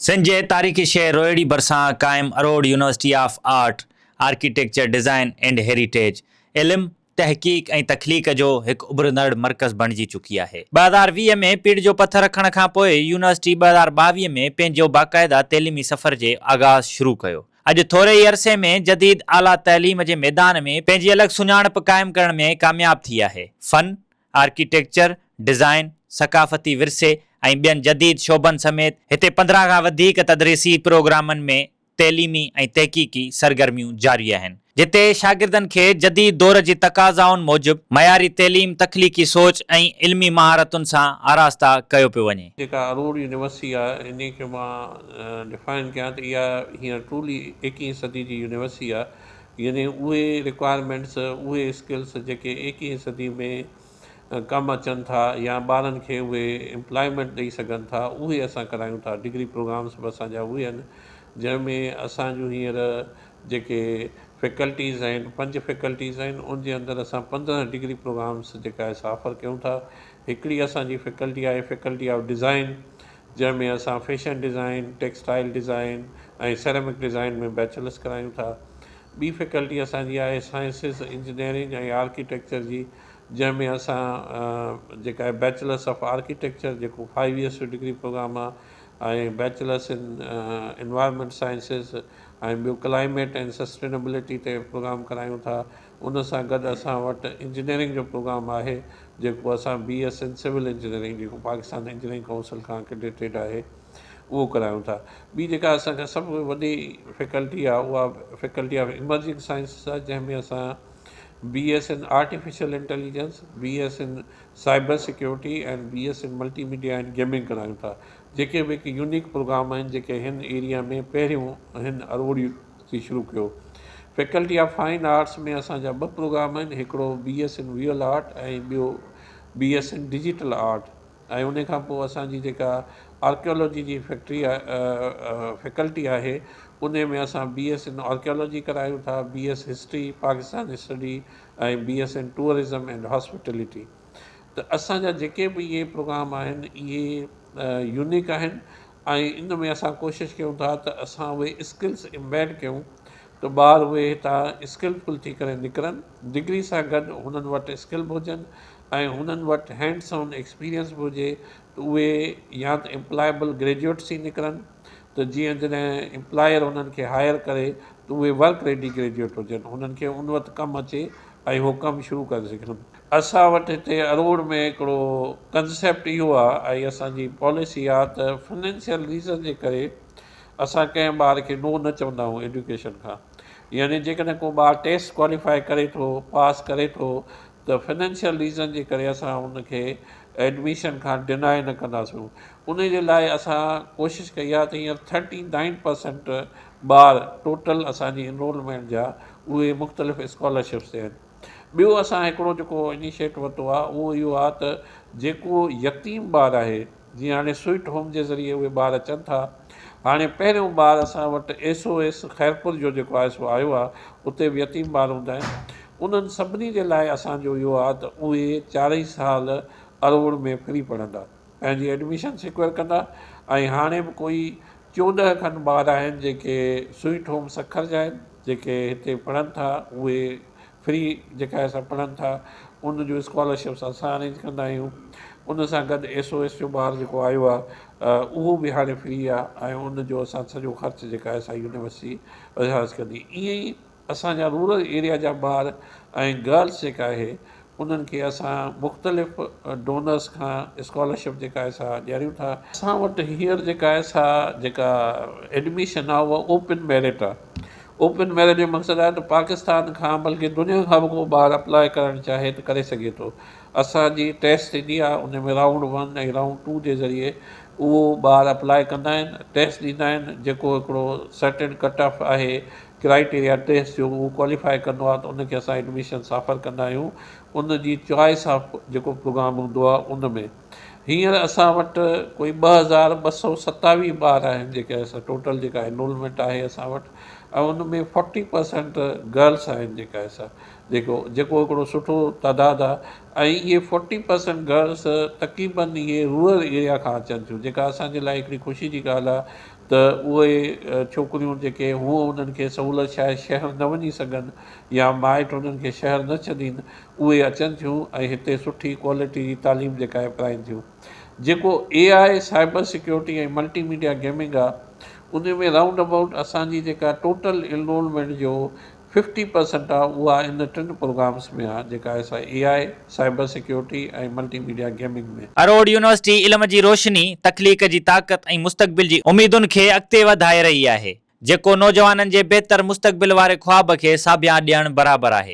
सिंध जे तारीख़ी शहर रोहिड़ी भरिसां क़ाइमु Aror University of Art, Architecture, Design and Heritage इल्मु, तहक़ीक़ ऐं तख़लीक़ जो हिकु उभरंदड़ मर्कज़ बणिजी चुकी आहे। 2020 में पीढ़ जो पथर रखण खां पोइ यूनिवर्सिटी 2022 में पंहिंजो बाक़ाइदा तइलीमी सफ़र जे आगाज़ शुरू कयो। अॼु थोरे ई अरसे में जदीद आला तइलीम जे मैदान में पंहिंजी अलॻि सुञाणप क़ाइमु करण में कामयाब थी आहे। फ़न, आर्किटेक्चर, डिज़ाइन, सक़ाफ़ती विरसे ऐं ॿियनि जदीद शोबनि समेत हिते 15 खां वधीक तदरीसी प्रोग्रामनि में तइलीमी ऐं तहक़ीक़ी सरगर्मियूं जारी आहिनि, जिते शागिर्दनि खे जदीद दौर जी तक़ाज़ाउनि मूजिबि मयारी तइलीम, तख़लीक़ी सोच ऐं इल्मी महारतुनि सां आरास्ता कयो पियो वञे। जेका अरोड़ यूनिवर्सिटी आहे इन खे मां डिफाइन कयां त इहा हींअर ट्रूली 21वीं सदी जी यूनिवर्सिटी आहे। यानी उहे रिक्वायरमेंट्स, उहे स्किल्स जेके 21वीं सदी में कमु अचनि था या ॿारनि खे उहे एम्प्लॉयमेंट ॾेई सघनि था, उहे असां करायूं था। डिग्री प्रोग्राम्स बि असांजा उहे आहिनि जंहिंमें असांजूं हींअर जेके फैकल्टीज़ आहिनि, 5 फैकल्टीज़ आहिनि, उनजे अंदरि असां 15 डिग्री प्रोग्राम्स जेका आहे ऑफर कयूं था। हिकिड़ी असांजी फैकल्टी आहे फैकल्टी ऑफ डिज़ाइन, जंहिंमें असां फैशन डिज़ाइन, टेक्सटाइल डिज़ाइन ऐं सेरेमिक डिज़ाइन में बैचलर्स करायूं था। ॿी फैकल्टी असांजी आहे साइंसिस, इंजीनियरिंग ऐं आर्किटेक्चर जी, जंहिंमें असां जेका आहे बैचलर्स ऑफ आर्किटेक्चर जेको 5 इयर्स जो डिग्री प्रोग्राम आहे ऐं बैचलर्स इन एनवायरमेंट साइंसिस ऐं ॿियो क्लाइमेट एंड सस्टेनेबिलिटी ते प्रोग्राम करायूं था। उन सां गॾु असां वटि इंजीनियरिंग जो प्रोग्राम आहे जेको असां BS इन सिविल इंजीनियरिंग जेको पाकिस्तान इंजीनियरिंग काउंसिल खां एक्रेडिटेड आहे उहो करायूं था। ॿी जेका असांखे सभु वॾी फैकल्टी आहे उहा फैकल्टी ऑफ इमर्जिंग साइंसिस आहे, जंहिंमें असां BS in artificial intelligence, BS इन साइबर सिक्योरिटी एंड BS इन मल्टीमीडिया एंड गेमिंग करायूं था, जेके बि हिकु यूनिक प्रोग्राम आहिनि जेके हिन एरिया में पहिरियों हिन अरोड़ यूनिवर्सिटी शुरू कयो। फैकल्टी ऑफ फाइन आर्ट्स में असांजा 2 प्रोग्राम आहिनि, हिकिड़ो BS इन विजुअल आर्ट ऐं ॿियो BS इन डिजिटल आर्ट। ऐं उन खां पोइ असांजी जेका आर्कियोलॉजी जी फैकल्टी आहे उन में असां BS इन आर्कियोलॉजी करायूं था, BS हिस्ट्री, पाकिस्तान स्टडी ऐं BS इन टूरिज़म एंड हॉस्पिटलिटी। त असांजा जेके बि इहे प्रोग्राम आहिनि इहे यूनिक आहिनि ऐं इन में असां कोशिशि कयूं था त असां उहे स्किल्स इम्बेड कयूं त ॿार उहे हितां स्किलफुल थी करे निकिरनि। डिग्री सां गॾु हुननि वटि स्किल बि हुजनि ऐं हुननि वटि हैंड्स ऑन एक्सपीरियंस बि हुजे त उहे या त एम्प्लॉयबल ग्रेजुएट्स ई निकिरनि, त जीअं जॾहिं एम्प्लॉयर उन्हनि खे हायर करे त उहे वर्क रेडी ग्रेजुएट हुजनि, हुननि खे उन वटि कमु अचे ऐं उहो कमु शुरू करे सघनि। असां वटि हिते अरोड़ में हिकिड़ो कंसेप्ट इहो आहे ऐं असांजी पॉलिसी आहे त फाइनेंशियल रीज़न जे करे असां कंहिं ॿार खे नो न चवंदा आहियूं एजुकेशन खां। यानी जेकॾहिं को ॿारु टेस्ट क्वालिफाई करे थो, पास करे थो, त फाइनेंशियल रीज़न जे करे असां उनखे एडमिशन खां डिनाए न कंदासीं। उन जे लाइ असां कोशिशि कई आहे त हींअर 39% ॿार टोटल असांजी इनरोलमेंट जा उहे मुख़्तलिफ़ स्कॉलरशिप्स ते आहिनि। ॿियो असां हिकिड़ो जेको इनिशिएटिव वरितो आहे उहो इहो आहे त जेको यतीम ॿारु आहे, जीअं हाणे स्वीट होम जे ज़रिए उहे ॿार अचनि था, हाणे पहिरियों ॿार असां वटि SOS ख़ैरपुर जो जेको आहे सो आयो आहे, उते बि यतीम ॿार हूंदा आहिनि। उन्हनि सभिनी जे लाइ असांजो इहो आहे त उहे 4 साल अरोड़ में फ्री पढ़ंदा, पंहिंजी एडमिशन सिक्योर कंदा। ऐं हाणे बि कोई 14 खनि ॿार आहिनि जेके स्वीट होम सखर जा आहिनि, जेके हिते पढ़नि था, उहे फ्री जेका असां पढ़नि था, उन जो स्कॉलरशिप्स असां अरेंज कंदा आहियूं। उन सां गॾु SOS जो ॿारु जेको आयो आहे उहो बि हाणे फ्री आहे ऐं उन जो असां सॼो ख़र्चु जेका आहे असां यूनिवर्सिटी बर्दाश्त कंदी। ईअं ई असांजा रूरल एरिया जा ॿार ऐं गर्ल्स जेका आहे उन्हनि खे असां मुख़्तलिफ़ डोनर्स खां स्कॉलरशिप जेका आहे असां ॾियारियूं था। असां वटि हींअर जेका आहे जेका एडमिशन आहे उहा ओपन मेरिट आहे। ओपन मेरिट जो मक़सदु आहे त पाकिस्तान खां बल्कि दुनिया खां बि को ॿारु अप्लाई करणु चाहे त करे सघे थो। असांजी टेस्ट ईंदी आहे, उन में राउंड 1 ऐं राउंड 2 जे ज़रिए उहो ॿार अप्लाई कंदा आहिनि, टेस्ट ॾींदा आहिनि, जेको हिकिड़ो सर्टेन कट ऑफ आहे क्राइटेरिया टेस्ट जो, उहो क्वालिफाई कंदो आहे त उनखे असां एडमिशन ऑफर कंदा आहियूं। उन जी चॉइस ऑफ जेको प्रोग्राम हूंदो आहे उन में हींअर असां वटि कोई 2227 ॿार आहिनि जेके असां टोटल जेका एनरोलमेंट आहे असां वटि, ऐं उन में 40% गर्ल्स आहिनि जेका असां जेको हिकिड़ो सुठो तइदादु आहे। ऐं इहे 40% गर्ल्स तक़रीबन इहे रूरल एरिया खां अचनि थियूं, जेका असांजे लाइ हिकिड़ी ख़ुशी जी ॻाल्हि आहे त त उहे छोकिरियूं जेके हूअं उन्हनि खे सहूलियत शायदि शहर न वञी सघनि या माइट उन्हनि खे शहर न छॾीनि, उहे अचनि थियूं ऐं हिते सुठी क्वालिटी जी तालीम जेका आहे पढ़ाइनि थियूं। जेको AI साइबर सिक्योरिटी ऐं मल्टीमीडिया गेमिंग आहे, उन में राउंड अबाउट असांजी जेका टोटल इनरोलमेंट जो 50% आहे उहा इन टिनि प्रोग्राम्स में आहे, जेका असां AI साइबर सिक्योरिटी ऐं मल्टीमीडिया गेमिंग में। अरोड़ यूनिवर्सिटी इल्म जी रोशनी, तख्लीक जी ताक़त ऐं मुस्तक़बिल जी उमीदुनि खे अॻिते वधाए रही आहे, जेको नौजवाननि जे बहितर मुस्तक़बिल वारे ख्वाब खे साबिया ॾियणु बराबरि आहे।